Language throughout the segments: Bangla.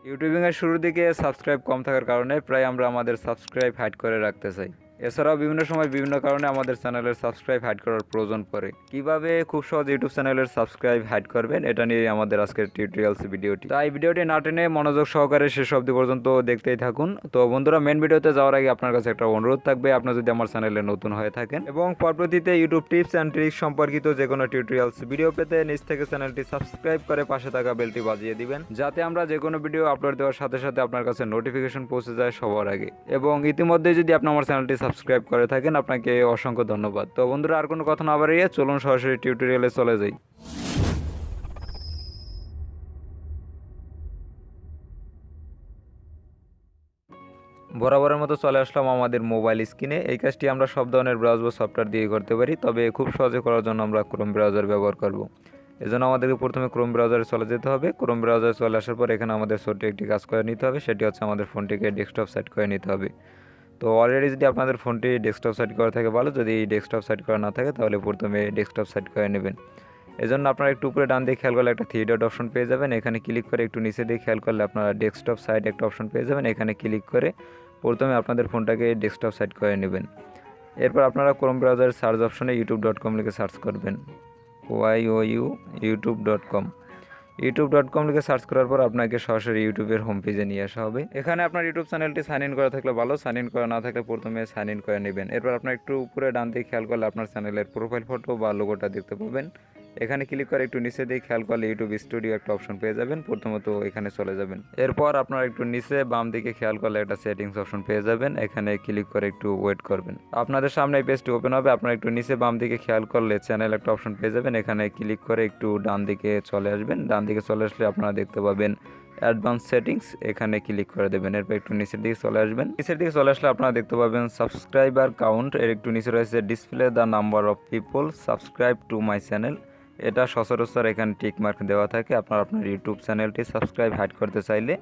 ইউটিউবিং এর শুরুর দিকে সাবস্ক্রাইব কম থাকার কারণে প্রায় আমরা আমাদের সাবস্ক্রাইব হাইড করে রাখতে চাই। এছাড়াও বিভিন্ন সময় বিভিন্ন কারণে আমাদের চ্যানেলের সাবস্ক্রাইব হাইড করার প্রয়োজন পড়ে। কিভাবে খুব সহজ ইউটিউব চ্যানেলের সাবস্ক্রাইব হাইড করবেন এটা নিয়ে আমাদের আজকের টিউটোরিয়ালস ভিডিওটি। তাই ভিডিওটি না টেনে মনোযোগ সহকারে শেষ অবধি পর্যন্ত দেখতেই থাকুন। তো বন্ধুরা, মেন ভিডিওতে যাওয়ার আগে আপনার কাছে একটা অনুরোধ থাকবে, আপনার যদি আমার চ্যানেলে নতুন হয়ে থাকেন এবং পরবর্তীতে ইউটিউব টিপস অ্যান্ড ট্রিক্স সম্পর্কিত যে কোনো টিউটোরিয়ালস ভিডিও পেতে নিচ থেকে চ্যানেলটি সাবস্ক্রাইব করে পাশে থাকা বেলটি বাজিয়ে দিবেন, যাতে আমরা যে কোনো ভিডিও আপলোড দেওয়ার সাথে সাথে আপনার কাছে নোটিফিকেশন পৌঁছে যায় সবার আগে। এবং ইতিমধ্যে যদি আপনি আমার চ্যানেলটি সাবস্ক্রাইব করে থাকেন, আপনাকে অসংখ্য ধন্যবাদ। তো বন্ধুরা, আর কোনো কথা না বাড়িয়ে চলুন সরাসরি টিউটোরিয়ালে চলে যাই। বরাবরের মতো চলে আসলাম আমাদের মোবাইল স্ক্রিনে। এই কাজটি আমরা সব ধরনের ব্রাউজার সফটওয়্যার দিয়ে করতে পারি, তবে খুব সহজে করার জন্য আমরা ক্রোম ব্রাউজার ব্যবহার করব। এজন্য আমাদেরকে প্রথমে ক্রোম ব্রাউজারে চলে যেতে হবে। ক্রোম ব্রাউজারে চলে আসার পর এখানে আমাদের ছোট্ট একটি কাজ করে নিতে হবে, সেটি হচ্ছে আমাদের ফোনটিকে ডেস্কটপ সেট করে নিতে হবে। তো অলরেডি যদি আপনাদের ফোনটি ডেস্কটপ সেট করা থাকে ভালো, যদি ডেস্কটপ সেট করা না থাকে তাহলে প্রথমে ডেস্কটপ সেট করে নেবেন। এজন্য আপনারা একটু উপরে ডান দিকে খেয়াল করলে একটা থ্রি ডট অপশন পেয়ে যাবেন। এখানে ক্লিক করে একটু নিচে দিয়ে খেয়াল করলে আপনারা ডেস্কটপ সাইড একটা অপশন পেয়ে যাবেন। এখানে ক্লিক করে প্রথমে আপনাদের ফোনটাকে ডেস্কটপ সেট করে নেবেন। এরপর আপনারা ক্রোম ব্রাউজারের সার্চ অপশনে youtube.com লিখে সার্চ করবেন, youtube.com। youtube.com লিখে সার্চ করার পর আপনাকে সরাসরি ইউটিউবের হোম পেজে নিয়ে আসা হবে। এখানে আপনার ইউটিউব চ্যানেলটি সাইন ইন করা থাকলে ভালো, সাইন ইন করা না থাকলে প্রথমে সাইন ইন করে নেবেন। এরপর আপনার একটু উপরে ডান দিকে খেয়াল করলে আপনার চ্যানেলের প্রোফাইল ফটো বা লোগোটা দেখতে পাবেন। এখানে ক্লিক করে একটু নিচে দিয়ে খেয়াল করলে ইউটিউব স্টুডিও একটা অপশন পেয়ে যাবেন, প্রথমত এখানে চলে যাবেন। এরপর আপনারা একটু নিচে বাম দিকে খেয়াল করলে একটা সেটিংস অপশন পেয়ে যাবেন, এখানে ক্লিক করে একটু ওয়েট করবেন। আপনাদের সামনে এই পেজটি ওপেন হবে। আপনারা একটু নিচে বাম দিকে খেয়াল করলে চ্যানেল একটা অপশন পেয়ে যাবেন, এখানে ক্লিক করে একটু ডান দিকে চলে আসবেন। ডান দিকে চলে আসলে আপনারা দেখতে পাবেন অ্যাডভান্স সেটিংস, এখানে ক্লিক করে দেবেন। এরপর একটু নিচের দিকে চলে আসবেন। নিচের দিকে চলে আসলে আপনারা দেখতে পাবেন সাবস্ক্রাইবার কাউন্ট, এর একটু নিচে রয়েছে display the number of people subscribe to my channel. এটা সচরাচর এখানে টিক মার্ক দেওয়া থাকে। আপনার ইউটিউব চ্যানেলটি সাবস্ক্রাইব হাইড করতে চাইলে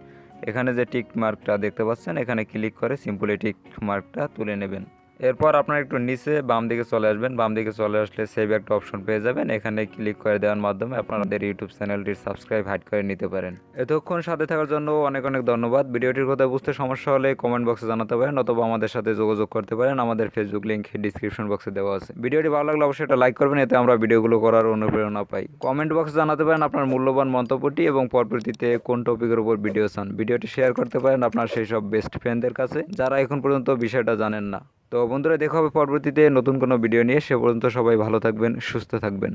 এখানে যে টিক মার্কটা দেখতে পাচ্ছেন, এখানে ক্লিক করে সিম্পলি টিক মার্কটা তুলে নেবেন। এরপর আপনারা একটু নিচে বাম দিকে চলে আসবেন। বাম দিকে চলে আসলে সেভ একটা অপশন পেয়ে যাবেন, এখানে ক্লিক করে দেওয়ার মাধ্যমে আপনাদের ইউটিউব চ্যানেলটির সাবস্ক্রাইব হাইড করে নিতে পারেন। এতক্ষণ সাথে থাকার জন্য অনেক অনেক ধন্যবাদ। ভিডিওটির কথা বুঝতে সমস্যা হলে কমেন্ট বক্সে জানাতে পারেন, অথবা আমাদের সাথে যোগাযোগ করতে পারেন। আমাদের ফেসবুক লিঙ্ক ডিসক্রিপশন বক্সে দেওয়া আছে। ভিডিওটি ভালো লাগলে অবশ্যই একটা লাইক করবেন, এতে আমরা ভিডিওগুলো করার অনুপ্রেরণা পাই। কমেন্ট বক্সে জানাতে পারেন আপনার মূল্যবান মন্তব্যটি এবং পরবর্তীতে কোন টপিকের উপর ভিডিও চান। ভিডিওটি শেয়ার করতে পারেন আপনার সেই সব বেস্ট ফ্রেন্ডদের কাছে যারা এখন পর্যন্ত বিষয়টা জানেন না। তো বন্ধুরা, দেখা হবে পরবর্তীতে নতুন কোনো ভিডিও নিয়ে। সে পর্যন্ত সবাই ভালো থাকবেন, সুস্থ থাকবেন।